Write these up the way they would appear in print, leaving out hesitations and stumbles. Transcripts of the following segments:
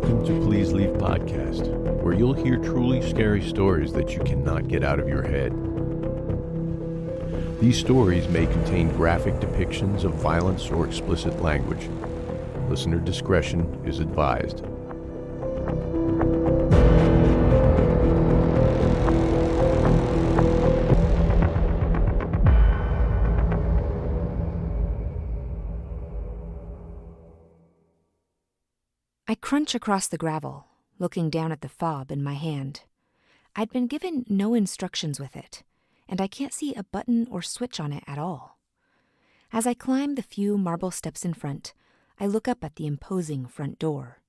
Welcome to Please Leave Podcast, where you'll hear truly scary stories that you cannot get out of your head. These stories may contain graphic depictions of violence or explicit language. Listener discretion is advised. I crunch across the gravel, looking down at the fob in my hand. I'd been given no instructions with it, and I can't see a button or switch on it at all. As I climb the few marble steps in front, I look up at the imposing front door,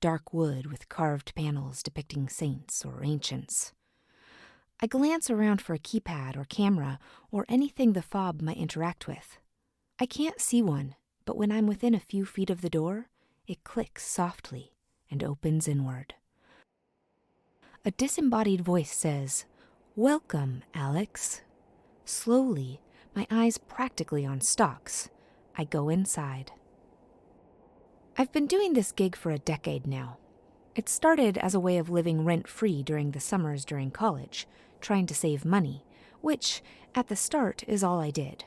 dark wood with carved panels depicting saints or ancients. I glance around for a keypad or camera or anything the fob might interact with. I can't see one, but when I'm within a few feet of the door, it clicks softly and opens inward. A disembodied voice says, "Welcome, Alex." Slowly, my eyes practically on stalks, I go inside. I've been doing this gig for a decade now. It started as a way of living rent-free during the summers during college, trying to save money, which, at the start, is all I did.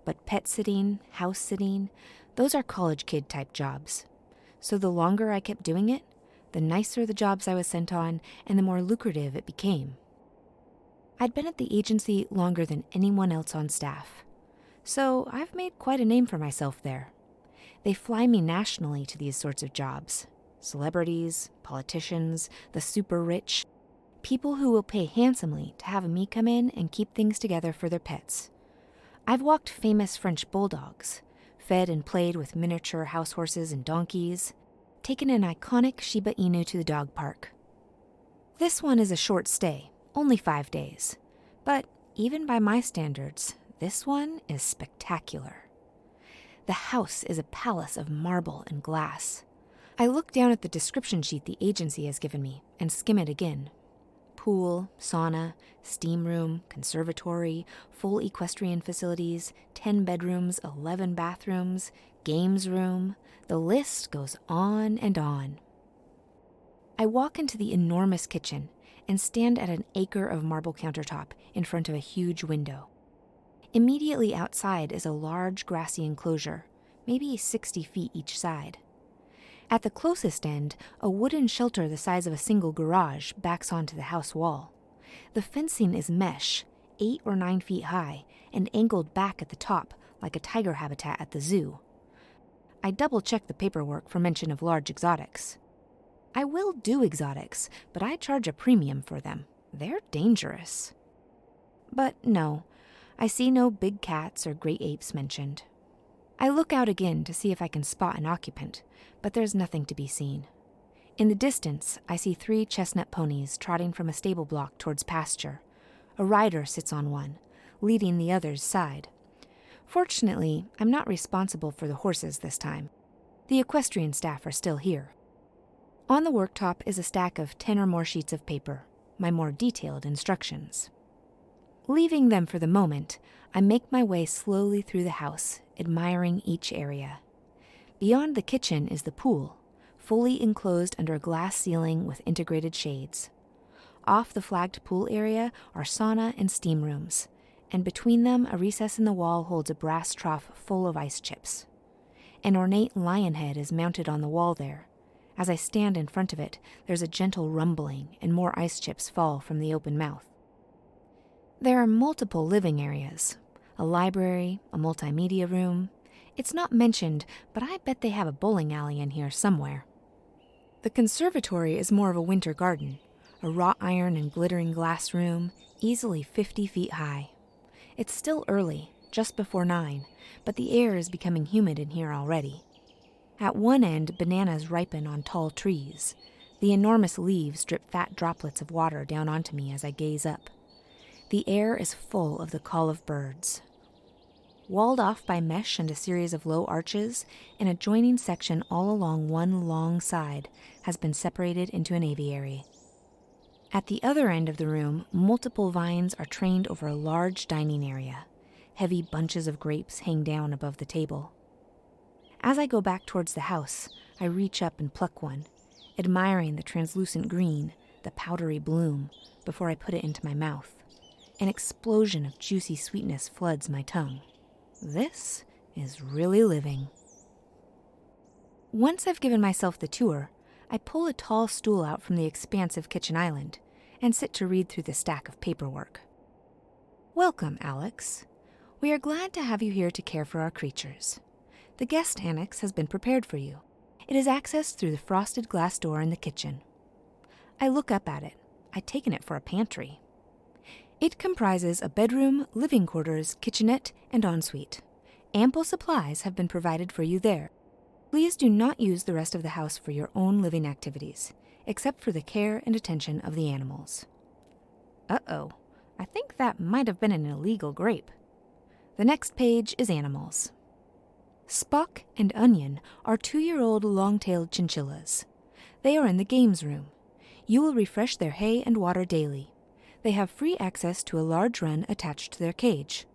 But pet sitting, house sitting, those are college kid type jobs. So the longer I kept doing it, the nicer the jobs I was sent on and the more lucrative it became. I'd been at the agency longer than anyone else on staff, so I've made quite a name for myself there. They fly me nationally to these sorts of jobs. Celebrities, politicians, the super rich, people who will pay handsomely to have me come in and keep things together for their pets. I've walked famous French bulldogs, fed and played with miniature house horses and donkeys, taken an iconic Shiba Inu to the dog park. This one is a short stay, only 5 days. But even by my standards, this one is spectacular. The house is a palace of marble and glass. I look down at the description sheet the agency has given me and skim it again. Pool, sauna, steam room, conservatory, full equestrian facilities, 10 bedrooms, 11 bathrooms, games room. The list goes on and on. I walk into the enormous kitchen and stand at an acre of marble countertop in front of a huge window. Immediately outside is a large grassy enclosure, maybe 60 feet each side. At the closest end, a wooden shelter the size of a single garage backs onto the house wall. The fencing is mesh, 8 or 9 feet high, and angled back at the top like a tiger habitat at the zoo. I double-check the paperwork for mention of large exotics. I will do exotics, but I charge a premium for them. They're dangerous. But no, I see no big cats or great apes mentioned. I look out again to see if I can spot an occupant, but there's nothing to be seen. In the distance, I see 3 chestnut ponies trotting from a stable block towards pasture. A rider sits on one, leading the other's side. Fortunately, I'm not responsible for the horses this time. The equestrian staff are still here. On the worktop is a stack of 10 or more sheets of paper, my more detailed instructions. Leaving them for the moment, I make my way slowly through the house, admiring each area. Beyond the kitchen is the pool, fully enclosed under a glass ceiling with integrated shades. Off the flagged pool area are sauna and steam rooms, and between them a recess in the wall holds a brass trough full of ice chips. An ornate lion head is mounted on the wall there. As I stand in front of it, there's a gentle rumbling and more ice chips fall from the open mouth. There are multiple living areas, a library, a multimedia room. It's not mentioned, but I bet they have a bowling alley in here somewhere. The conservatory is more of a winter garden, a wrought iron and glittering glass room, easily 50 feet high. It's still early, just before 9, but the air is becoming humid in here already. At one end, bananas ripen on tall trees. The enormous leaves drip fat droplets of water down onto me as I gaze up. The air is full of the call of birds. Walled off by mesh and a series of low arches, an adjoining section all along one long side has been separated into an aviary. At the other end of the room, multiple vines are trained over a large dining area. Heavy bunches of grapes hang down above the table. As I go back towards the house, I reach up and pluck one, admiring the translucent green, the powdery bloom, before I put it into my mouth. An explosion of juicy sweetness floods my tongue. This is really living. Once I've given myself the tour, I pull a tall stool out from the expansive kitchen island and sit to read through the stack of paperwork. Welcome, Alex. We are glad to have you here to care for our creatures. The guest annex has been prepared for you. It is accessed through the frosted glass door in the kitchen. I look up at it. I'd taken it for a pantry. It comprises a bedroom, living quarters, kitchenette, and ensuite. Ample supplies have been provided for you there. Please do not use the rest of the house for your own living activities, except for the care and attention of the animals. Uh-oh, I think that might have been an illegal grape. The next page is animals. Spock and Onion are 2-year-old long-tailed chinchillas. They are in the games room. You will refresh their hay and water daily. They have free access to a large run attached to their cage.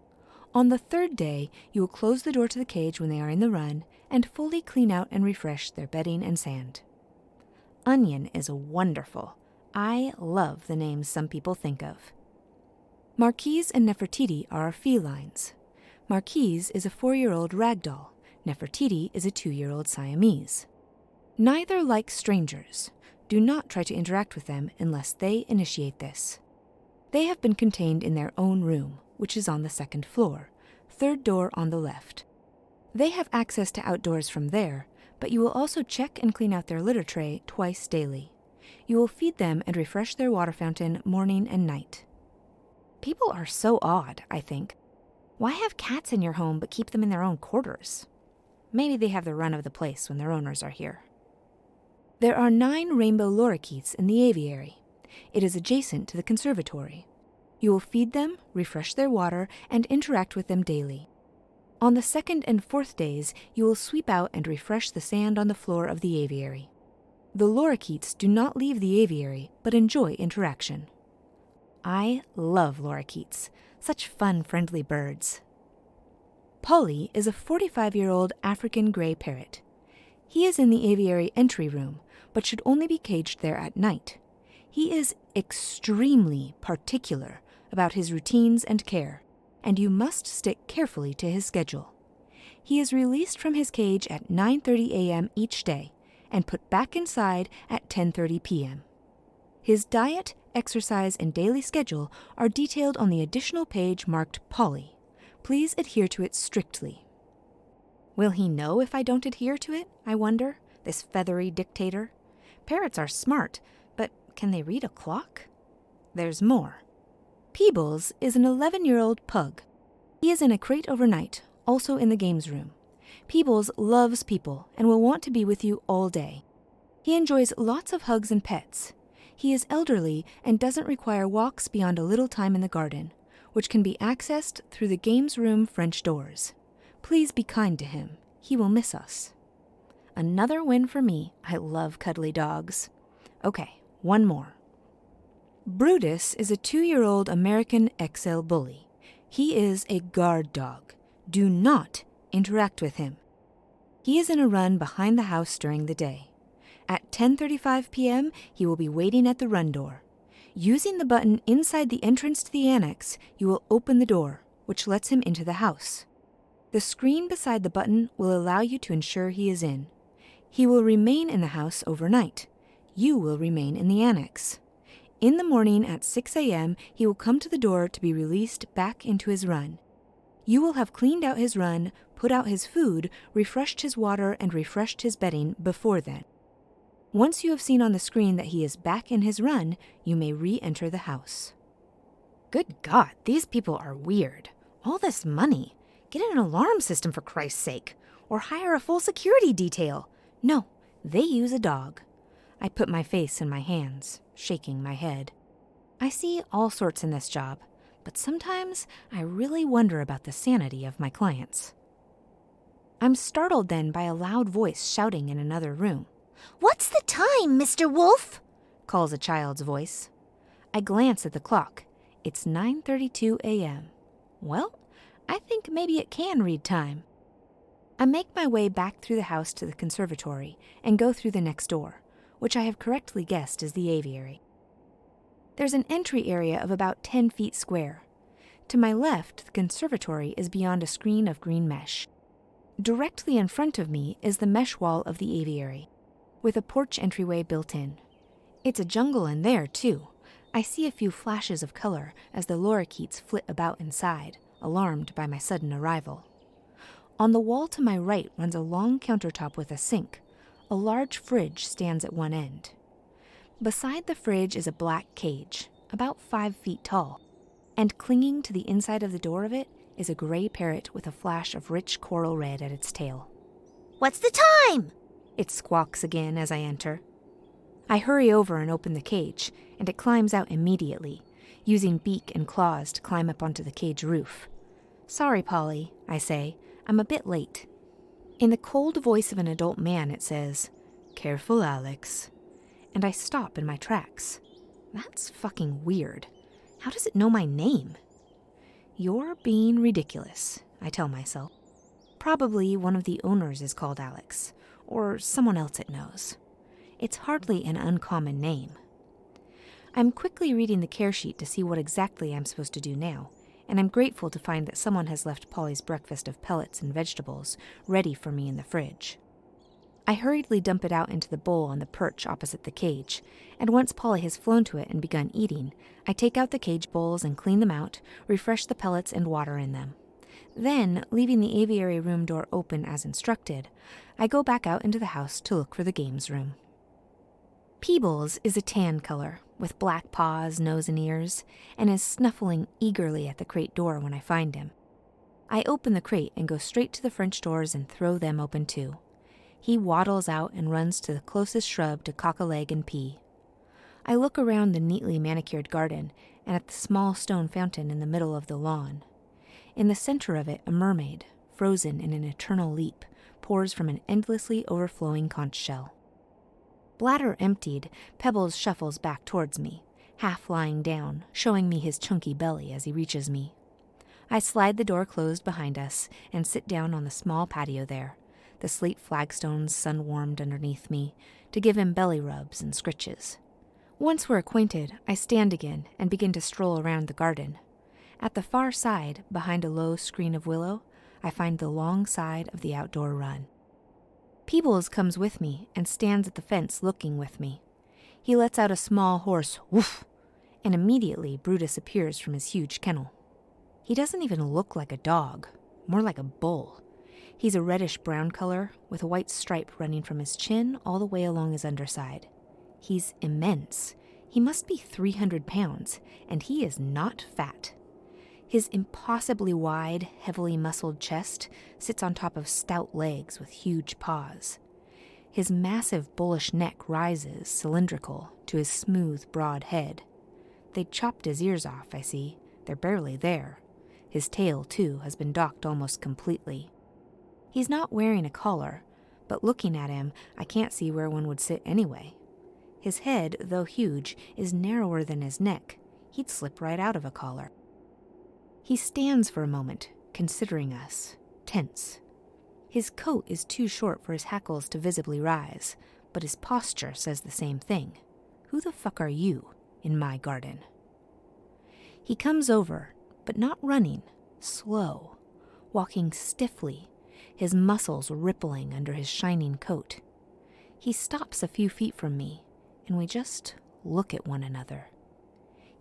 On the 3rd day, you will close the door to the cage when they are in the run and fully clean out and refresh their bedding and sand. Onion is wonderful. I love the names some people think of. Marquise and Nefertiti are our felines. Marquise is a 4-year-old ragdoll. Nefertiti is a 2-year-old Siamese. Neither like strangers. Do not try to interact with them unless they initiate this. They have been contained in their own room, which is on the 2nd floor, 3rd door on the left. They have access to outdoors from there, but you will also check and clean out their litter tray twice daily. You will feed them and refresh their water fountain morning and night. People are so odd, I think. Why have cats in your home but keep them in their own quarters? Maybe they have the run of the place when their owners are here. There are 9 rainbow lorikeets in the aviary. It is adjacent to the conservatory. You will feed them, refresh their water, and interact with them daily. On the 2nd and 4th days, you will sweep out and refresh the sand on the floor of the aviary. The lorikeets do not leave the aviary, but enjoy interaction. I love lorikeets. Such fun, friendly birds. Polly is a 45-year-old African gray parrot. He is in the aviary entry room, but should only be caged there at night. He is extremely particular about his routines and care, and you must stick carefully to his schedule. He is released from his cage at 9:30 a.m. each day and put back inside at 10:30 p.m. His diet, exercise, and daily schedule are detailed on the additional page marked Polly. Please adhere to it strictly. Will he know if I don't adhere to it, I wonder, this feathery dictator? Parrots are smart, but can they read a clock? There's more. Peebles is an 11-year-old pug. He is in a crate overnight, also in the games room. Peebles loves people and will want to be with you all day. He enjoys lots of hugs and pets. He is elderly and doesn't require walks beyond a little time in the garden, which can be accessed through the games room French doors. Please be kind to him. He will miss us. Another win for me. I love cuddly dogs. Okay, one more. Brutus is a 2-year-old American XL bully. He is a guard dog. Do not interact with him. He is in a run behind the house during the day. At 10:35 p.m., he will be waiting at the run door. Using the button inside the entrance to the annex, you will open the door, which lets him into the house. The screen beside the button will allow you to ensure he is in. He will remain in the house overnight. You will remain in the annex. In the morning at 6 a.m., he will come to the door to be released back into his run. You will have cleaned out his run, put out his food, refreshed his water, and refreshed his bedding before then. Once you have seen on the screen that he is back in his run, you may re-enter the house. Good God, these people are weird. All this money. Get an alarm system for Christ's sake, or hire a full security detail. No, they use a dog. I put my face in my hands, shaking my head. I see all sorts in this job, but sometimes I really wonder about the sanity of my clients. I'm startled then by a loud voice shouting in another room. "What's the time, Mr. Wolf?" calls a child's voice. I glance at the clock. It's 9:32 a.m. Well, I think maybe it can read time. I make my way back through the house to the conservatory and go through the next door, which I have correctly guessed is the aviary. There's an entry area of about 10 feet square. To my left, the conservatory is beyond a screen of green mesh. Directly in front of me is the mesh wall of the aviary, with a porch entryway built in. It's a jungle in there, too. I see a few flashes of color as the lorikeets flit about inside, alarmed by my sudden arrival. On the wall to my right runs a long countertop with a sink. A large fridge stands at one end. Beside the fridge is a black cage, about 5 feet tall, and clinging to the inside of the door of it is a gray parrot with a flash of rich coral red at its tail. "What's the time?" It squawks again as I enter. I hurry over and open the cage, and it climbs out immediately, using beak and claws to climb up onto the cage roof. "Sorry, Polly," I say. "I'm a bit late." In the cold voice of an adult man, it says, "Careful, Alex." And I stop in my tracks. That's fucking weird. How does it know my name? "You're being ridiculous," I tell myself. Probably one of the owners is called Alex, or someone else it knows. It's hardly an uncommon name. I'm quickly reading the care sheet to see what exactly I'm supposed to do now, and I'm grateful to find that someone has left Polly's breakfast of pellets and vegetables ready for me in the fridge. I hurriedly dump it out into the bowl on the perch opposite the cage, and once Polly has flown to it and begun eating, I take out the cage bowls and clean them out, refresh the pellets and water in them. Then, leaving the aviary room door open as instructed, I go back out into the house to look for the games room. Peebles is a tan color, with black paws, nose, and ears, and is snuffling eagerly at the crate door when I find him. I open the crate and go straight to the French doors and throw them open too. He waddles out and runs to the closest shrub to cock a leg and pee. I look around the neatly manicured garden and at the small stone fountain in the middle of the lawn. In the center of it, a mermaid, frozen in an eternal leap, pours from an endlessly overflowing conch shell. Bladder emptied, Pebbles shuffles back towards me, half lying down, showing me his chunky belly as he reaches me. I slide the door closed behind us and sit down on the small patio there, the slate flagstones sun-warmed underneath me, to give him belly rubs and scritches. Once we're acquainted, I stand again and begin to stroll around the garden. At the far side, behind a low screen of willow, I find the long side of the outdoor run. Peebles comes with me and stands at the fence looking with me. He lets out a small hoarse woof, and immediately Brutus appears from his huge kennel. He doesn't even look like a dog, more like a bull. He's a reddish-brown color, with a white stripe running from his chin all the way along his underside. He's immense. He must be 300 pounds, and he is not fat. His impossibly wide, heavily muscled chest sits on top of stout legs with huge paws. His massive, bullish neck rises, cylindrical, to his smooth, broad head. They'd chopped his ears off, I see. They're barely there. His tail, too, has been docked almost completely. He's not wearing a collar, but looking at him, I can't see where one would sit anyway. His head, though huge, is narrower than his neck. He'd slip right out of a collar. He stands for a moment, considering us, tense. His coat is too short for his hackles to visibly rise, but his posture says the same thing. Who the fuck are you in my garden? He comes over, but not running, slow, walking stiffly, his muscles rippling under his shining coat. He stops a few feet from me, and we just look at one another.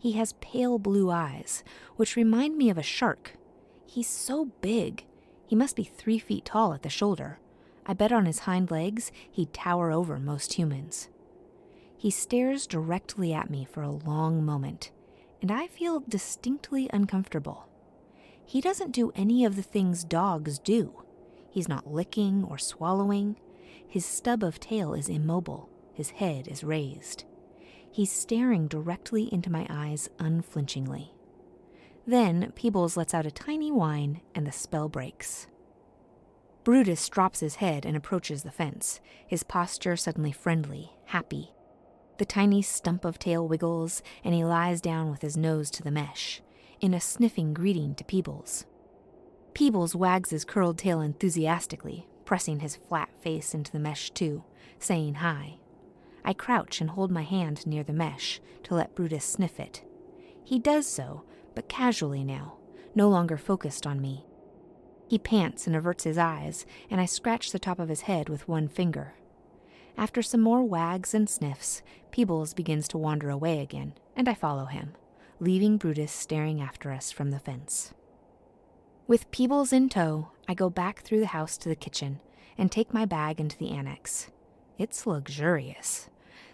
He has pale blue eyes, which remind me of a shark. He's so big. He must be 3 feet tall at the shoulder. I bet on his hind legs he'd tower over most humans. He stares directly at me for a long moment, and I feel distinctly uncomfortable. He doesn't do any of the things dogs do. He's not licking or swallowing. His stub of tail is immobile. His head is raised. He's staring directly into my eyes unflinchingly. Then Peebles lets out a tiny whine, and the spell breaks. Brutus drops his head and approaches the fence, his posture suddenly friendly, happy. The tiny stump of tail wiggles, and he lies down with his nose to the mesh, in a sniffing greeting to Peebles. Peebles wags his curled tail enthusiastically, pressing his flat face into the mesh too, saying hi. I crouch and hold my hand near the mesh to let Brutus sniff it. He does so, but casually now, no longer focused on me. He pants and averts his eyes, and I scratch the top of his head with one finger. After some more wags and sniffs, Peebles begins to wander away again, and I follow him, leaving Brutus staring after us from the fence. With Peebles in tow, I go back through the house to the kitchen and take my bag into the annex. It's luxurious.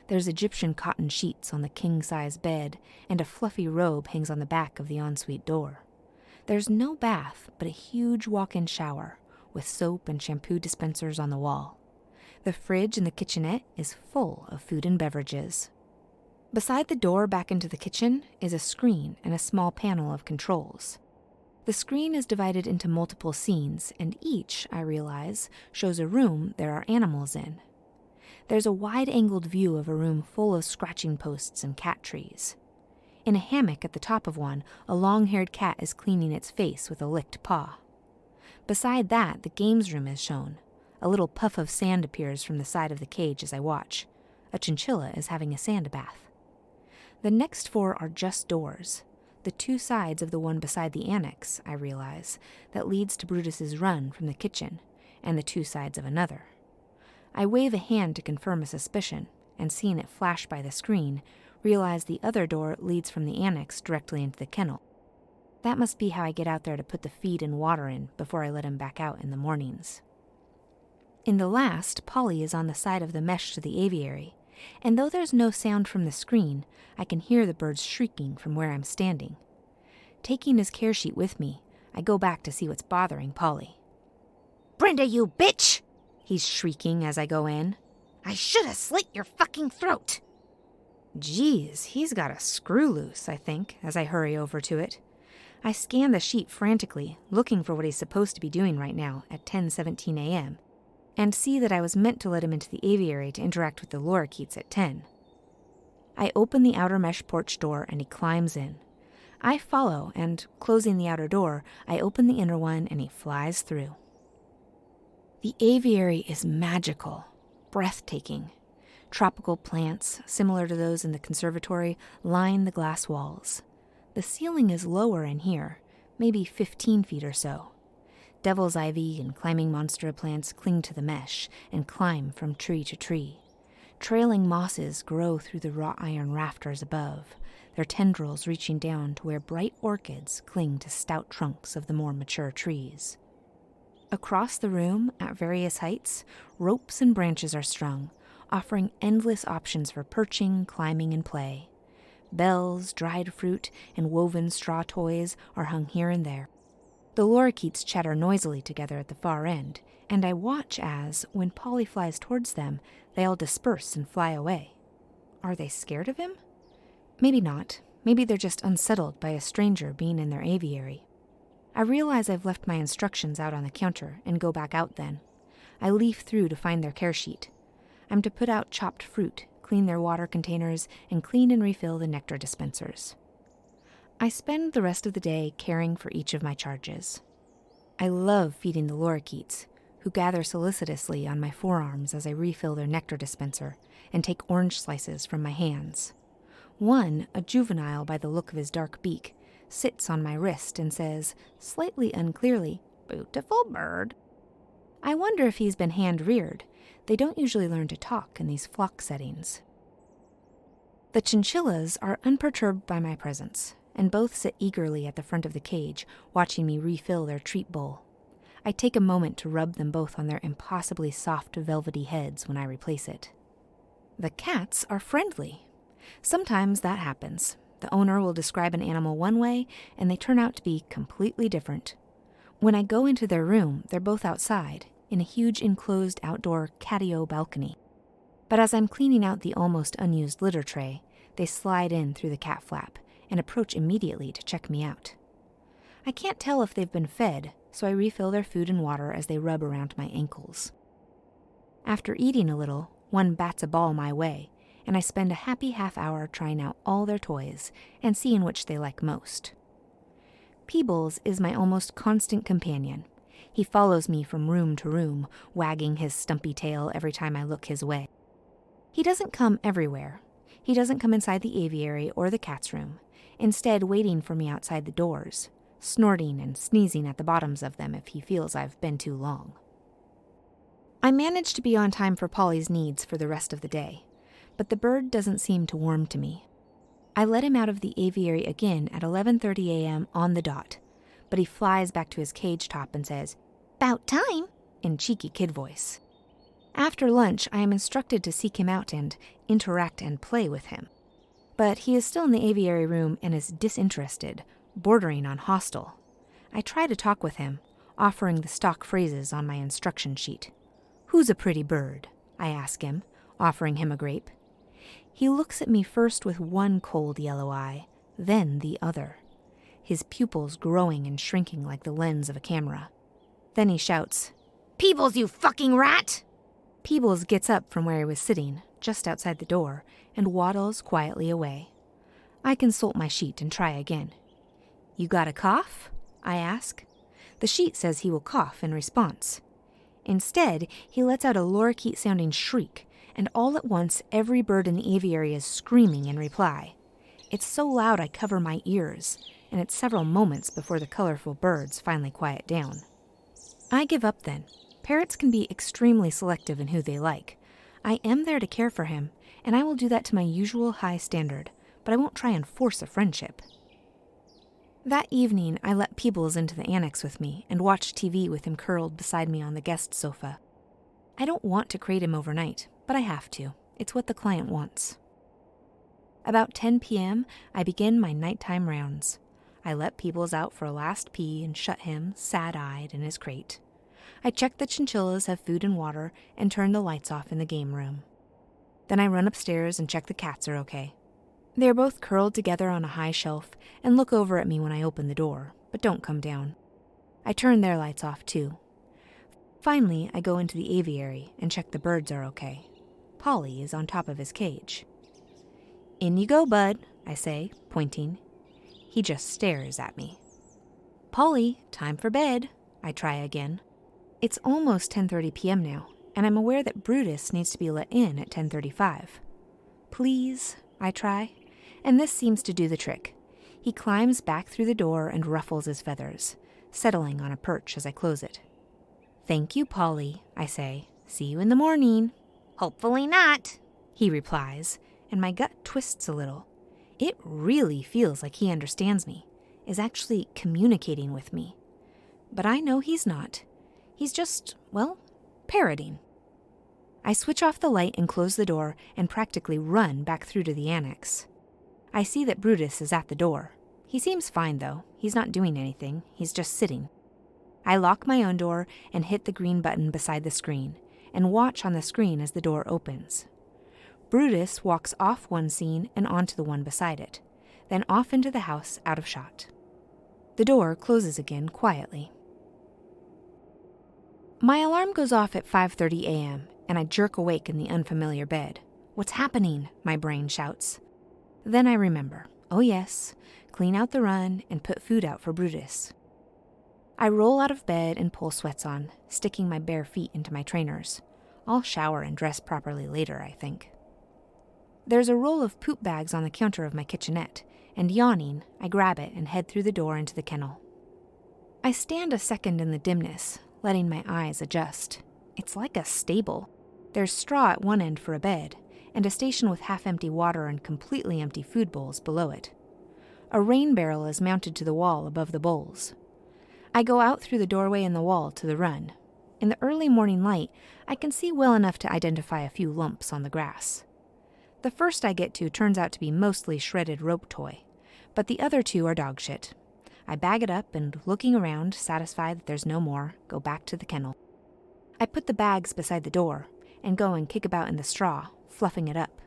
There's Egyptian cotton sheets on the king-size bed, and a fluffy robe hangs on the back of the ensuite door. There's no bath, but a huge walk-in shower, with soap and shampoo dispensers on the wall. The fridge in the kitchenette is full of food and beverages. Beside the door back into the kitchen is a screen and a small panel of controls. The screen is divided into multiple scenes, and each, I realize, shows a room there are animals in. There's a wide-angled view of a room full of scratching posts and cat trees. In a hammock at the top of one, a long-haired cat is cleaning its face with a licked paw. Beside that, the games room is shown. A little puff of sand appears from the side of the cage as I watch. A chinchilla is having a sand bath. The next four are just doors. The two sides of the one beside the annex, I realize, that leads to Brutus's run from the kitchen, and the two sides of another. I wave a hand to confirm a suspicion, and seeing it flash by the screen, realize the other door leads from the annex directly into the kennel. That must be how I get out there to put the feed and water in before I let him back out in the mornings. In the last, Polly is on the side of the mesh to the aviary, and though there's no sound from the screen, I can hear the birds shrieking from where I'm standing. Taking his care sheet with me, I go back to see what's bothering Polly. Brenda, you bitch! He's shrieking as I go in. I should have slit your fucking throat! Geez, he's got a screw loose, I think, as I hurry over to it. I scan the sheet frantically, looking for what he's supposed to be doing right now at 10:17 a.m., and see that I was meant to let him into the aviary to interact with the lorikeets at 10. I open the outer mesh porch door and he climbs in. I follow, and, closing the outer door, I open the inner one and he flies through. The aviary is magical, breathtaking. Tropical plants, similar to those in the conservatory, line the glass walls. The ceiling is lower in here, maybe 15 feet or so. Devil's ivy and climbing monstera plants cling to the mesh and climb from tree to tree. Trailing mosses grow through the wrought iron rafters above, their tendrils reaching down to where bright orchids cling to stout trunks of the more mature trees. Across the room, at various heights, ropes and branches are strung, offering endless options for perching, climbing, and play. Bells, dried fruit, and woven straw toys are hung here and there. The lorikeets chatter noisily together at the far end, and I watch as, when Polly flies towards them, they all disperse and fly away. Are they scared of him? Maybe not. Maybe they're just unsettled by a stranger being in their aviary. I realize I've left my instructions out on the counter and go back out then. I leaf through to find their care sheet. I'm to put out chopped fruit, clean their water containers, and clean and refill the nectar dispensers. I spend the rest of the day caring for each of my charges. I love feeding the lorikeets, who gather solicitously on my forearms as I refill their nectar dispenser and take orange slices from my hands. One, a juvenile by the look of his dark beak, sits on my wrist and says, slightly unclearly, "Beautiful bird." I wonder if he's been hand-reared. They don't usually learn to talk in these flock settings. The chinchillas are unperturbed by my presence, and both sit eagerly at the front of the cage, watching me refill their treat bowl. I take a moment to rub them both on their impossibly soft, velvety heads when I replace it. The cats are friendly. Sometimes that happens. The owner will describe an animal one way, and they turn out to be completely different. When I go into their room, they're both outside, in a huge enclosed outdoor catio balcony. But as I'm cleaning out the almost unused litter tray, they slide in through the cat flap and approach immediately to check me out. I can't tell if they've been fed, so I refill their food and water as they rub around my ankles. After eating a little, one bats a ball my way, and I spend a happy half-hour trying out all their toys and seeing which they like most. Peebles is my almost constant companion. He follows me from room to room, wagging his stumpy tail every time I look his way. He doesn't come everywhere. He doesn't come inside the aviary or the cat's room, instead waiting for me outside the doors, snorting and sneezing at the bottoms of them if he feels I've been too long. I manage to be on time for Polly's needs for the rest of the day, but the bird doesn't seem to warm to me. I let him out of the aviary again at 11:30 a.m. on the dot, but he flies back to his cage top and says, "'Bout time," in cheeky kid voice. After lunch, I am instructed to seek him out and interact and play with him. But he is still in the aviary room and is disinterested, bordering on hostile. I try to talk with him, offering the stock phrases on my instruction sheet. "Who's a pretty bird?" I ask him, offering him a grape. He looks at me first with one cold yellow eye, then the other, his pupils growing and shrinking like the lens of a camera. Then he shouts, "Peebles, you fucking rat!" Peebles gets up from where he was sitting, just outside the door, and waddles quietly away. I consult my sheet and try again. "You got a cough?" I ask. The sheet says he will cough in response. Instead, he lets out a lorikeet-sounding shriek, and all at once every bird in the aviary is screaming in reply. It's so loud I cover my ears, and it's several moments before the colorful birds finally quiet down. I give up then. Parrots can be extremely selective in who they like. I am there to care for him, and I will do that to my usual high standard, but I won't try and force a friendship. That evening, I let Peebles into the annex with me and watched TV with him curled beside me on the guest sofa. I don't want to crate him overnight, but I have to. It's what the client wants. About 10 p.m., I begin my nighttime rounds. I let Peebles out for a last pee and shut him, sad-eyed, in his crate. I check the chinchillas have food and water and turn the lights off in the game room. Then I run upstairs and check the cats are okay. They are both curled together on a high shelf and look over at me when I open the door, but don't come down. I turn their lights off too. Finally, I go into the aviary and check the birds are okay. Polly is on top of his cage. "In you go, bud," I say, pointing. He just stares at me. "Polly, time for bed," I try again. It's almost 10:30 p.m. now, and I'm aware that Brutus needs to be let in at 10:35. "Please," I try, and this seems to do the trick. He climbs back through the door and ruffles his feathers, settling on a perch as I close it. "Thank you, Polly," I say. "See you in the morning." "Hopefully not," he replies, and my gut twists a little. It really feels like he understands me, is actually communicating with me. But I know he's not. He's just, well, parroting. I switch off the light and close the door and practically run back through to the annex. I see that Brutus is at the door. He seems fine, though. He's not doing anything. He's just sitting. I lock my own door and hit the green button beside the screen and watch on the screen as the door opens. Brutus walks off one scene and onto the one beside it, then off into the house out of shot. The door closes again quietly. My alarm goes off at 5:30 a.m., and I jerk awake in the unfamiliar bed. "What's happening?" my brain shouts. Then I remember, oh yes, clean out the run and put food out for Brutus. I roll out of bed and pull sweats on, sticking my bare feet into my trainers. I'll shower and dress properly later, I think. There's a roll of poop bags on the counter of my kitchenette, and yawning, I grab it and head through the door into the kennel. I stand a second in the dimness, letting my eyes adjust. It's like a stable. There's straw at one end for a bed, and a station with half-empty water and completely empty food bowls below it. A rain barrel is mounted to the wall above the bowls. I go out through the doorway in the wall to the run. In the early morning light, I can see well enough to identify a few lumps on the grass. The first I get to turns out to be mostly shredded rope toy, but the other two are dog shit. I bag it up and, looking around, satisfied that there's no more, go back to the kennel. I put the bags beside the door and go and kick about in the straw, fluffing it up.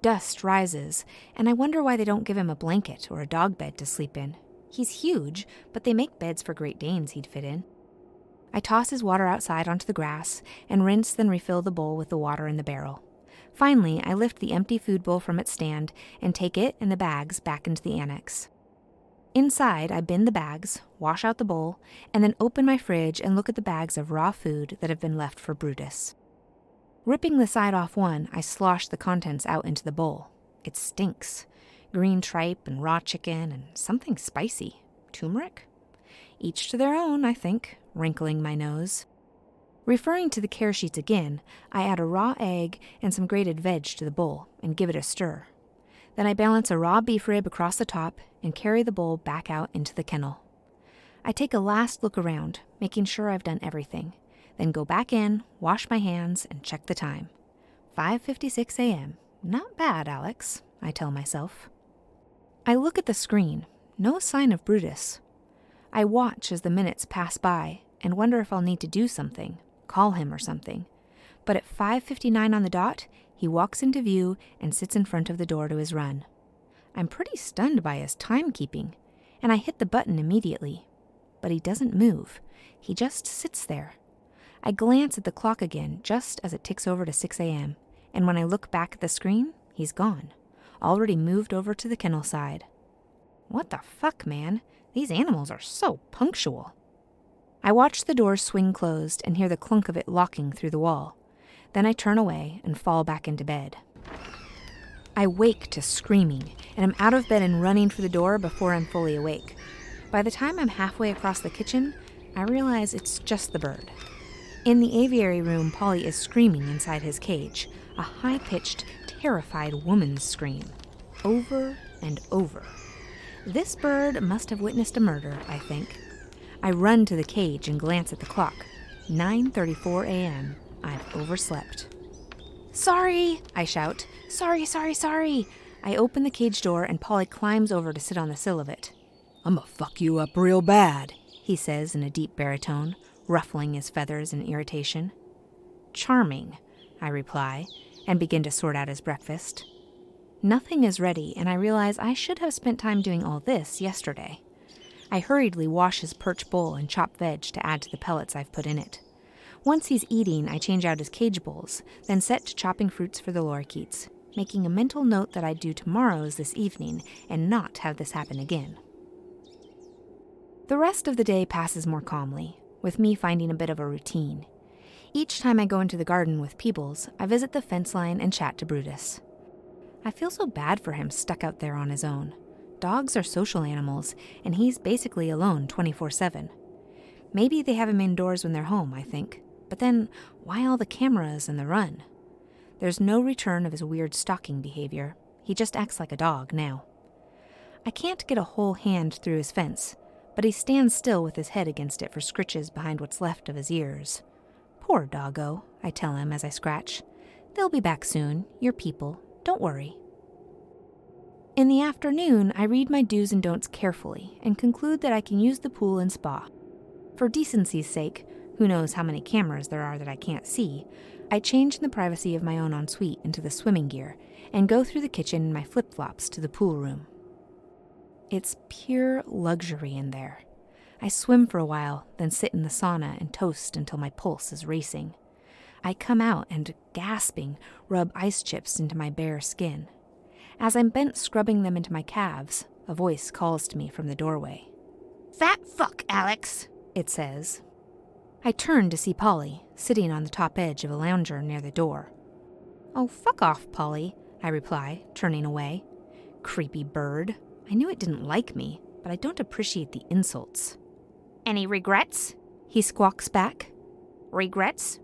Dust rises, and I wonder why they don't give him a blanket or a dog bed to sleep in. He's huge, but they make beds for Great Danes he'd fit in. I toss his water outside onto the grass and rinse then refill the bowl with the water in the barrel. Finally, I lift the empty food bowl from its stand and take it and the bags back into the annex. Inside, I bin the bags, wash out the bowl, and then open my fridge and look at the bags of raw food that have been left for Brutus. Ripping the side off one, I slosh the contents out into the bowl. It stinks. Green tripe and raw chicken and something spicy. Turmeric? Each to their own, I think, wrinkling my nose. Referring to the care sheets again, I add a raw egg and some grated veg to the bowl and give it a stir. Then I balance a raw beef rib across the top and carry the bowl back out into the kennel. I take a last look around, making sure I've done everything, then go back in, wash my hands, and check the time. 5:56 a.m. Not bad, Alex, I tell myself. I look at the screen. No sign of Brutus. I watch as the minutes pass by and wonder if I'll need to do something, call him or something. But at 5:59 on the dot, he walks into view and sits in front of the door to his run. I'm pretty stunned by his timekeeping, and I hit the button immediately. But he doesn't move. He just sits there. I glance at the clock again just as it ticks over to 6 a.m., and when I look back at the screen, he's gone, already moved over to the kennel side. What the fuck, man? These animals are so punctual. I watch the door swing closed and hear the clunk of it locking through the wall. Then I turn away and fall back into bed. I wake to screaming, and I'm out of bed and running for the door before I'm fully awake. By the time I'm halfway across the kitchen, I realize it's just the bird. In the aviary room, Polly is screaming inside his cage, a high-pitched, terrified woman's scream, over and over. This bird must have witnessed a murder, I think. I run to the cage and glance at the clock. 9:34 a.m. I've overslept. Sorry, I shout. Sorry. I open the cage door and Polly climbs over to sit on the sill of it. "I'ma fuck you up real bad," he says in a deep baritone, ruffling his feathers in irritation. "Charming," I reply, and begin to sort out his breakfast. Nothing is ready, and I realize I should have spent time doing all this yesterday. I hurriedly wash his perch bowl and chop veg to add to the pellets I've put in it. Once he's eating, I change out his cage bowls, then set to chopping fruits for the lorikeets, making a mental note that I'd do tomorrow's this evening and not have this happen again. The rest of the day passes more calmly, with me finding a bit of a routine. Each time I go into the garden with Peebles, I visit the fence line and chat to Brutus. I feel so bad for him stuck out there on his own. Dogs are social animals, and he's basically alone 24/7. Maybe they have him indoors when they're home, I think. But then, why all the cameras and the run? There's no return of his weird stalking behavior. He just acts like a dog now. I can't get a whole hand through his fence, but he stands still with his head against it for scritches behind what's left of his ears. Poor doggo, I tell him as I scratch. They'll be back soon, your people. Don't worry. In the afternoon, I read my do's and don'ts carefully and conclude that I can use the pool and spa. For decency's sake, who knows how many cameras there are that I can't see, I change in the privacy of my own ensuite into the swimming gear and go through the kitchen in my flip-flops to the pool room. It's pure luxury in there. I swim for a while, then sit in the sauna and toast until my pulse is racing. I come out and, gasping, rub ice chips into my bare skin. As I'm bent scrubbing them into my calves, a voice calls to me from the doorway. Fat fuck, Alex, it says. I turn to see Polly, sitting on the top edge of a lounger near the door. Oh, fuck off, Polly, I reply, turning away. Creepy bird. I knew it didn't like me, but I don't appreciate the insults. Any regrets? He squawks back. Regrets?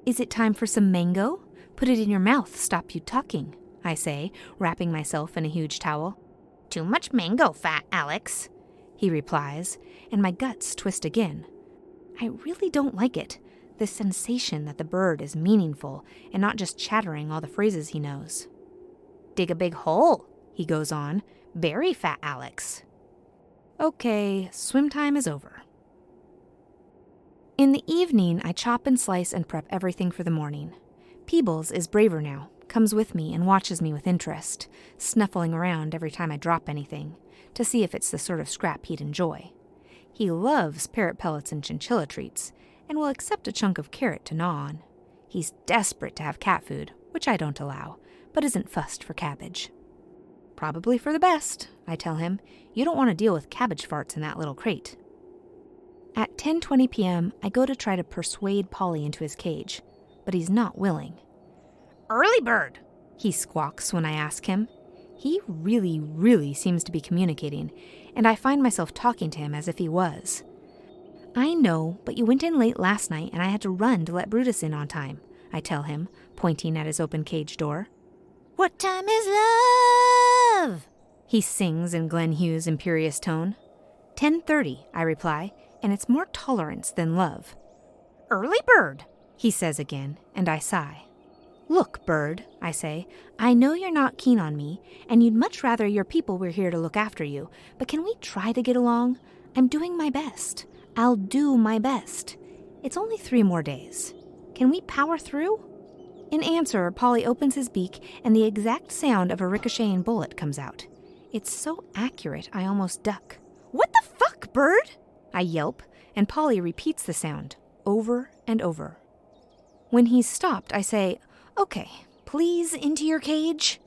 Is it time for some mango? Put it in your mouth, stop you talking, I say, wrapping myself in a huge towel. Too much mango fat, Alex, he replies, and my guts twist again. I really don't like it, the sensation that the bird is meaningful and not just chattering all the phrases he knows. Dig a big hole, he goes on. Very fat, Alex. Okay, swim time is over. In the evening, I chop and slice and prep everything for the morning. Peebles is braver now, comes with me and watches me with interest, snuffling around every time I drop anything, to see if it's the sort of scrap he'd enjoy. He loves parrot pellets and chinchilla treats, and will accept a chunk of carrot to gnaw on. He's desperate to have cat food, which I don't allow, but isn't fussed for cabbage. Probably for the best, I tell him. You don't want to deal with cabbage farts in that little crate. At 10:20 p.m., I go to try to persuade Polly into his cage, but he's not willing. Early bird, he squawks when I ask him. He really, really seems to be communicating, and I find myself talking to him as if he was. I know, but you went in late last night and I had to run to let Brutus in on time, I tell him, pointing at his open cage door. What time is love? He sings in Glenn Hughes' imperious tone. 10:30, I reply, and it's more tolerance than love. Early bird, he says again, and I sigh. Look, Bird, I say, I know you're not keen on me, and you'd much rather your people were here to look after you, but can we try to get along? I'm doing my best. I'll do my best. It's only 3 more days. Can we power through? In answer, Polly opens his beak, and the exact sound of a ricocheting bullet comes out. It's so accurate, I almost duck. What the fuck, Bird? I yelp, and Polly repeats the sound, over and over. When he's stopped, I say, Okay, please into your cage.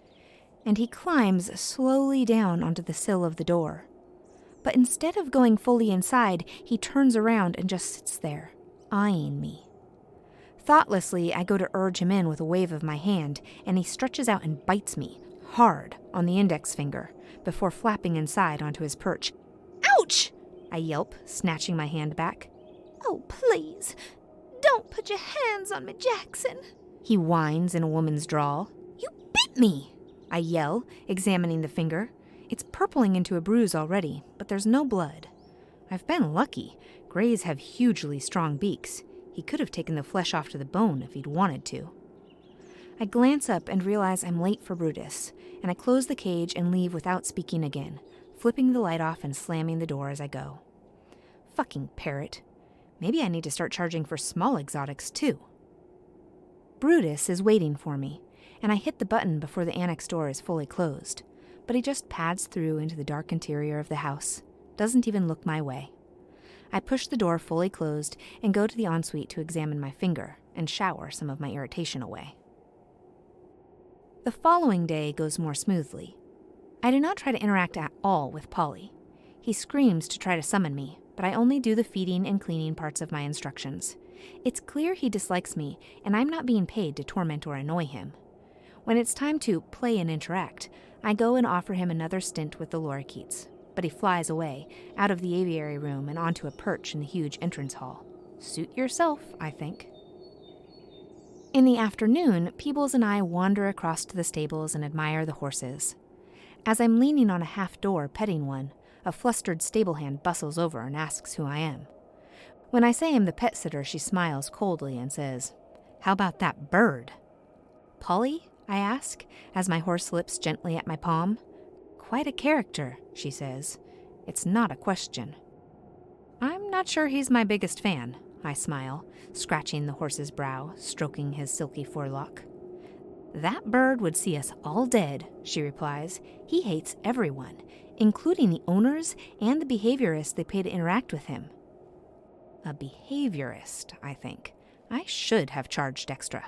And he climbs slowly down onto the sill of the door. But instead of going fully inside, he turns around and just sits there, eyeing me. Thoughtlessly, I go to urge him in with a wave of my hand, and he stretches out and bites me, hard, on the index finger, before flapping inside onto his perch. Ouch! I yelp, snatching my hand back. Oh, please, don't put your hands on me, Jackson. He whines in a woman's drawl. You bit me! I yell, examining the finger. It's purpling into a bruise already, but there's no blood. I've been lucky. Greys have hugely strong beaks. He could have taken the flesh off to the bone if he'd wanted to. I glance up and realize I'm late for Brutus, and I close the cage and leave without speaking again, flipping the light off and slamming the door as I go. Fucking parrot. Maybe I need to start charging for small exotics, too. Brutus is waiting for me, and I hit the button before the annex door is fully closed, but he just pads through into the dark interior of the house, doesn't even look my way. I push the door fully closed and go to the ensuite to examine my finger and shower some of my irritation away. The following day goes more smoothly. I do not try to interact at all with Polly. He screams to try to summon me, but I only do the feeding and cleaning parts of my instructions. It's clear he dislikes me, and I'm not being paid to torment or annoy him. When it's time to play and interact, I go and offer him another stint with the lorikeets, but he flies away, out of the aviary room and onto a perch in the huge entrance hall. Suit yourself, I think. In the afternoon, Peebles and I wander across to the stables and admire the horses. As I'm leaning on a half door petting one, a flustered stablehand bustles over and asks who I am. When I say I'm the pet sitter, she smiles coldly and says, "How about that bird?" "Polly?" I ask, as my horse slips gently at my palm. "Quite a character," she says. It's not a question. "I'm not sure he's my biggest fan," I smile, scratching the horse's brow, stroking his silky forelock. "That bird would see us all dead," she replies. "He hates everyone, including the owners and the behaviorists they pay to interact with him." A behaviorist, I think. I should have charged extra.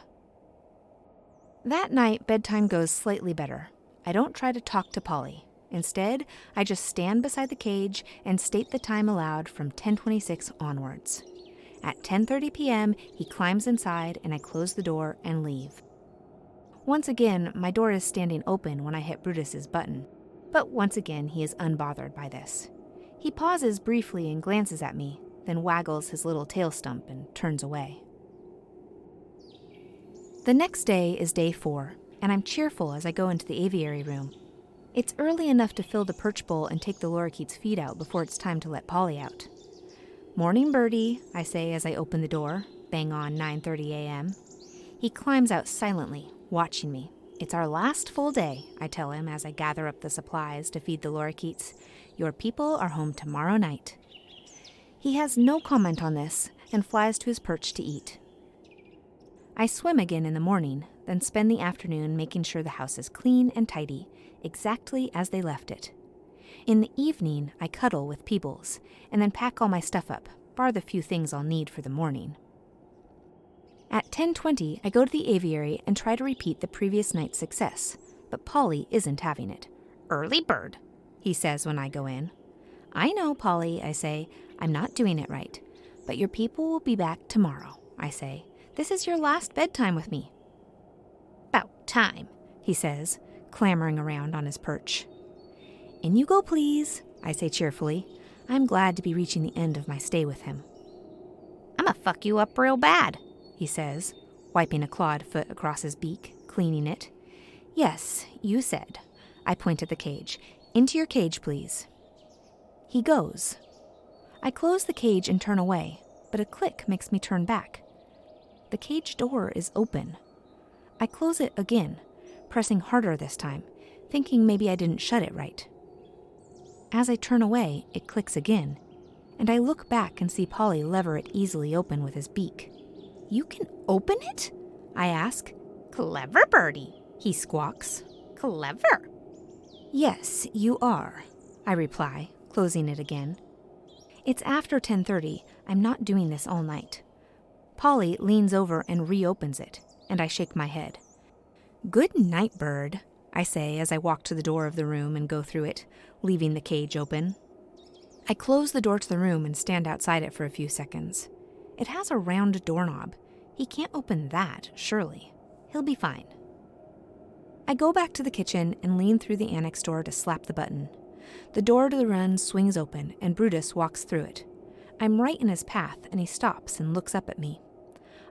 That night, bedtime goes slightly better. I don't try to talk to Polly. Instead, I just stand beside the cage and state the time aloud from 10:26 onwards. At 10:30 p.m., he climbs inside and I close the door and leave. Once again, my door is standing open when I hit Brutus's button, but once again he is unbothered by this. He pauses briefly and glances at me, then waggles his little tail stump and turns away. The next day is day 4, and I'm cheerful as I go into the aviary room. It's early enough to fill the perch bowl and take the lorikeet's feed out before it's time to let Polly out. "Morning, birdie," I say as I open the door, bang on 9:30 a.m. He climbs out silently, watching me. "It's our last full day," I tell him as I gather up the supplies to feed the lorikeets. "Your people are home tomorrow night." He has no comment on this and flies to his perch to eat. I swim again in the morning, then spend the afternoon making sure the house is clean and tidy, exactly as they left it. In the evening, I cuddle with Peebles, and then pack all my stuff up, bar the few things I'll need for the morning. At 10:20, I go to the aviary and try to repeat the previous night's success, but Polly isn't having it. "Early bird," he says when I go in. "I know, Polly," I say. "I'm not doing it right. But your people will be back tomorrow," I say. This is your last bedtime with me." "'Bout time," he says, clambering around on his perch. "In you go, please," I say cheerfully. I'm glad to be reaching the end of my stay with him. "I'ma fuck you up real bad," he says, wiping a clawed foot across his beak, cleaning it. "Yes, you said." I point at the cage. "Into your cage, please." He goes. I close the cage and turn away, but a click makes me turn back. The cage door is open. I close it again, pressing harder this time, thinking maybe I didn't shut it right. As I turn away, it clicks again, and I look back and see Polly lever it easily open with his beak. "You can open it?" I ask. "Clever birdie," he squawks. "Clever." "Yes, you are," I reply, closing it again. It's after 10:30. I'm not doing this all night. Polly leans over and reopens it, and I shake my head. "Good night, bird," I say as I walk to the door of the room and go through it, leaving the cage open. I close the door to the room and stand outside it for a few seconds. It has a round doorknob. He can't open that, surely. He'll be fine. I go back to the kitchen and lean through the annex door to slap the button. The door to the run swings open, and Brutus walks through it. I'm right in his path, and he stops and looks up at me.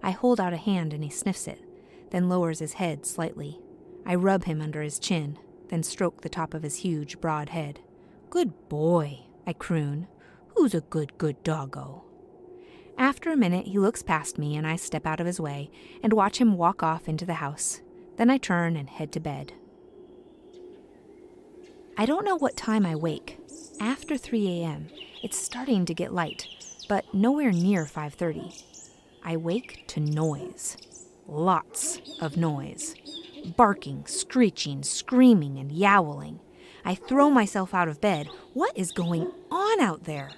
I hold out a hand and he sniffs it, then lowers his head slightly. I rub him under his chin, then stroke the top of his huge, broad head. "Good boy," I croon. "Who's a good doggo?" After a minute, he looks past me and I step out of his way and watch him walk off into the house. Then I turn and head to bed. I don't know what time I wake. After 3 a.m., it's starting to get light, but nowhere near 5:30. I wake to noise. Lots of noise. Barking, screeching, screaming, and yowling. I throw myself out of bed. What is going on out there?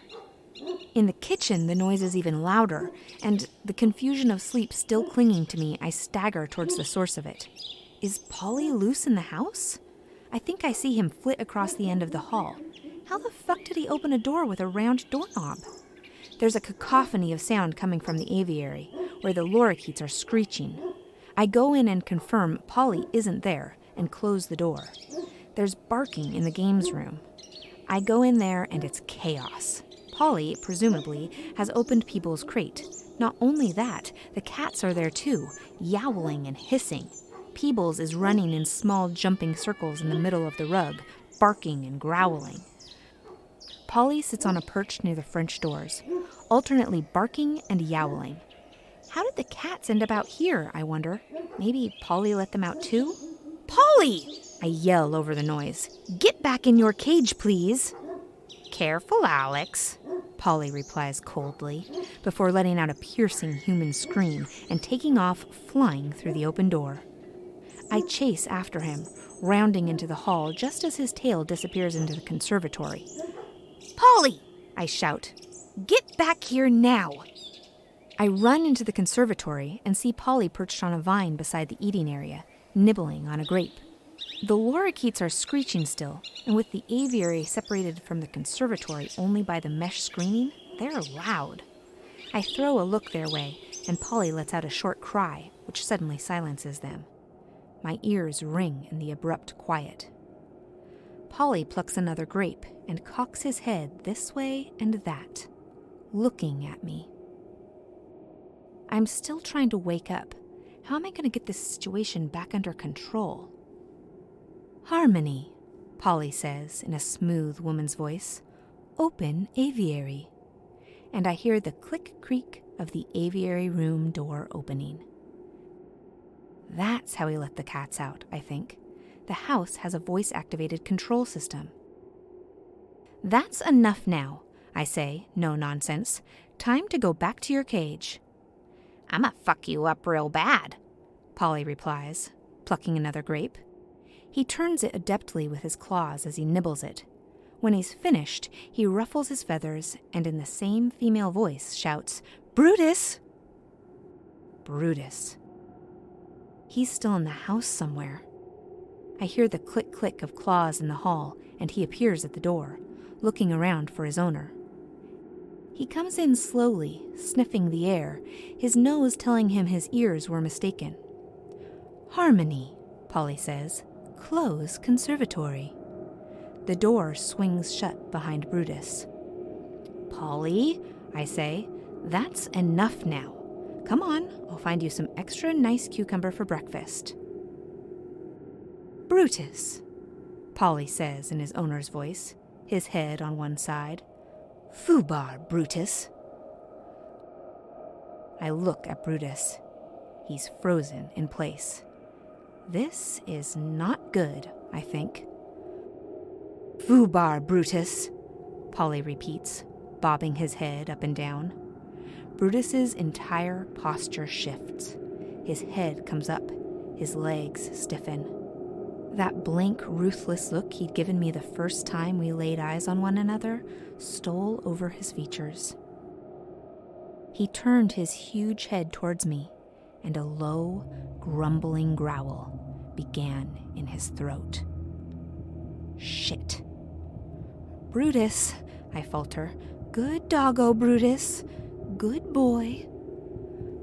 In the kitchen, the noise is even louder, and the confusion of sleep still clinging to me, I stagger towards the source of it. Is Polly loose in the house? I think I see him flit across the end of the hall. How the fuck did he open a door with a round doorknob? There's a cacophony of sound coming from the aviary, where the lorikeets are screeching. I go in and confirm Polly isn't there, and close the door. There's barking in the games room. I go in there and it's chaos. Polly, presumably, has opened Peebles' crate. Not only that, the cats are there too, yowling and hissing. Peebles is running in small jumping circles in the middle of the rug, barking and growling. Polly sits on a perch near the French doors, alternately barking and yowling. How did the cats end up out here, I wonder? Maybe Polly let them out too? "Polly!" I yell over the noise. "Get back in your cage, please." "Careful, Alex," Polly replies coldly, before letting out a piercing human scream and taking off, flying through the open door. I chase after him, rounding into the hall just as his tail disappears into the conservatory. "Polly!" I shout. "Get back here now!" I run into the conservatory and see Polly perched on a vine beside the eating area, nibbling on a grape. The lorikeets are screeching still, and with the aviary separated from the conservatory only by the mesh screening, they're loud. I throw a look their way, and Polly lets out a short cry, which suddenly silences them. My ears ring in the abrupt quiet. Polly plucks another grape and cocks his head this way and that, looking at me. I'm still trying to wake up. How am I going to get this situation back under control? "Harmony," Polly says in a smooth woman's voice. "Open aviary." And I hear the click-creak of the aviary room door opening. That's how he let the cats out, I think. The house has a voice-activated control system. "That's enough now," I say, no nonsense. "Time to go back to your cage." "I'ma fuck you up real bad," Polly replies, plucking another grape. He turns it adeptly with his claws as he nibbles it. When he's finished, he ruffles his feathers and in the same female voice shouts, "Brutus!" Brutus. He's still in the house somewhere. I hear the click-click of claws in the hall, and he appears at the door, looking around for his owner. He comes in slowly, sniffing the air, his nose telling him his ears were mistaken. "Harmony," Polly says. "Close conservatory." The door swings shut behind Brutus. "Polly," I say, "that's enough now. Come on, I'll find you some extra nice cucumber for breakfast." "Brutus," Polly says in his owner's voice, his head on one side. "Foobar, Brutus." I look at Brutus. He's frozen in place. This is not good, I think. "Foobar, Brutus," Polly repeats, bobbing his head up and down. Brutus's entire posture shifts. His head comes up, his legs stiffen. That blank, ruthless look he'd given me the first time we laid eyes on one another stole over his features. He turned his huge head towards me, and a low, grumbling growl began in his throat. "Shit." "Brutus," I falter. "Good doggo, Brutus. Good boy."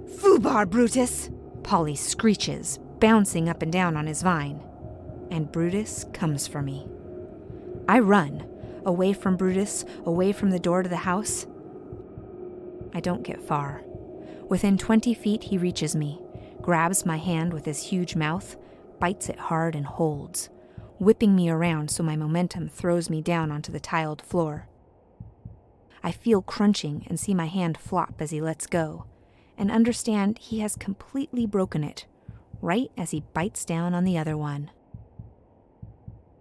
"Foobar, Brutus," Polly screeches, bouncing up and down on his vine. And Brutus comes for me. I run, away from Brutus, away from the door to the house. I don't get far. Within 20 feet, he reaches me, grabs my hand with his huge mouth, bites it hard and holds, whipping me around so my momentum throws me down onto the tiled floor. I feel crunching and see my hand flop as he lets go, and understand he has completely broken it, right as he bites down on the other one.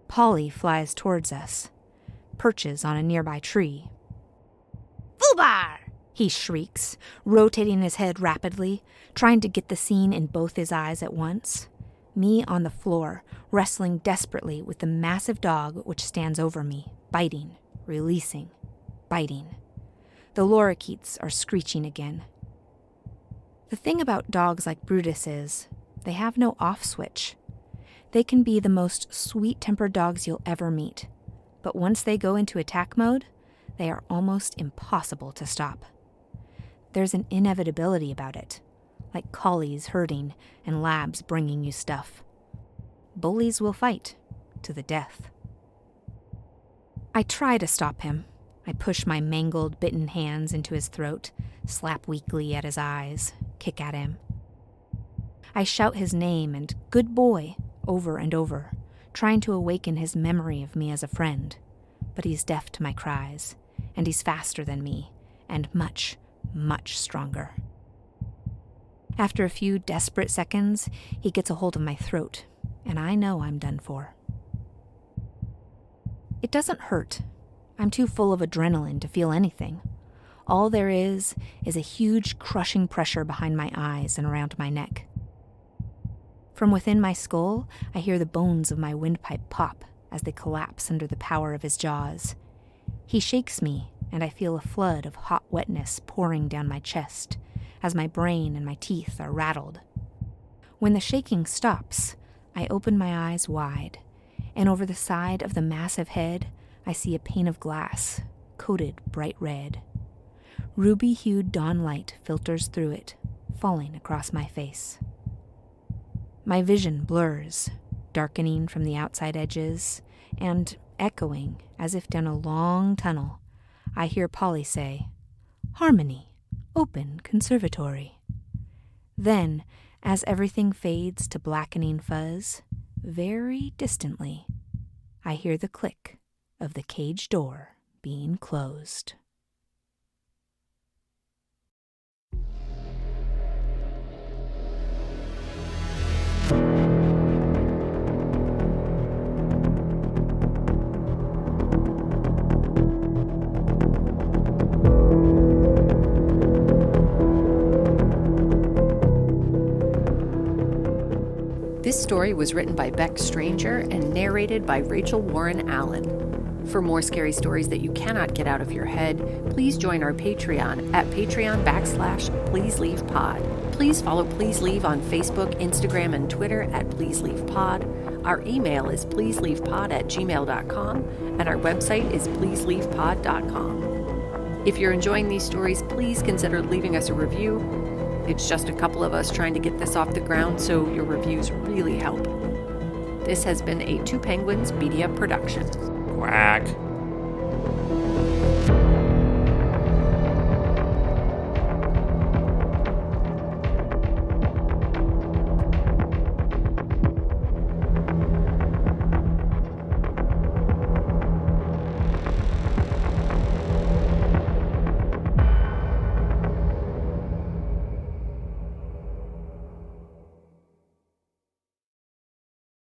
Polly flies towards us, perches on a nearby tree. "Foobar!" he shrieks, rotating his head rapidly, trying to get the scene in both his eyes at once. Me on the floor, wrestling desperately with the massive dog which stands over me, biting, releasing, biting. The lorikeets are screeching again. The thing about dogs like Brutus is, they have no off switch. They can be the most sweet-tempered dogs you'll ever meet, but once they go into attack mode, they are almost impossible to stop. There's an inevitability about it, like collies herding and labs bringing you stuff. Bullies will fight, to the death. I try to stop him. I push my mangled, bitten hands into his throat, slap weakly at his eyes, kick at him. I shout his name and "good boy" over and over, trying to awaken his memory of me as a friend. But he's deaf to my cries, and he's faster than me, and much, much stronger. After a few desperate seconds, he gets a hold of my throat, and I know I'm done for. It doesn't hurt. I'm too full of adrenaline to feel anything. All there is a huge crushing pressure behind my eyes and around my neck. From within my skull, I hear the bones of my windpipe pop as they collapse under the power of his jaws. He shakes me, and I feel a flood of hot wetness pouring down my chest as my brain and my teeth are rattled. When the shaking stops, I open my eyes wide, and over the side of the massive head, I see a pane of glass, coated bright red. Ruby-hued dawn light filters through it, falling across my face. My vision blurs, darkening from the outside edges, and echoing as if down a long tunnel, I hear Polly say, "Harmony, open conservatory." Then, as everything fades to blackening fuzz, very distantly, I hear the click of the cage door being closed. This story was written by Bec Stranger and narrated by Rachael Warren Allen. For more scary stories that you cannot get out of your head, please join our Patreon at patreon.com/PleaseLeavePod. Please follow Please Leave on Facebook, Instagram, and Twitter at Please Leave Pod. Our email is pleaseleavepod@gmail.com, and our website is pleaseleavepod.com. If you're enjoying these stories, please consider leaving us a review. It's just a couple of us trying to get this off the ground, so your reviews really help. This has been a Two Penguins Media production. Quack.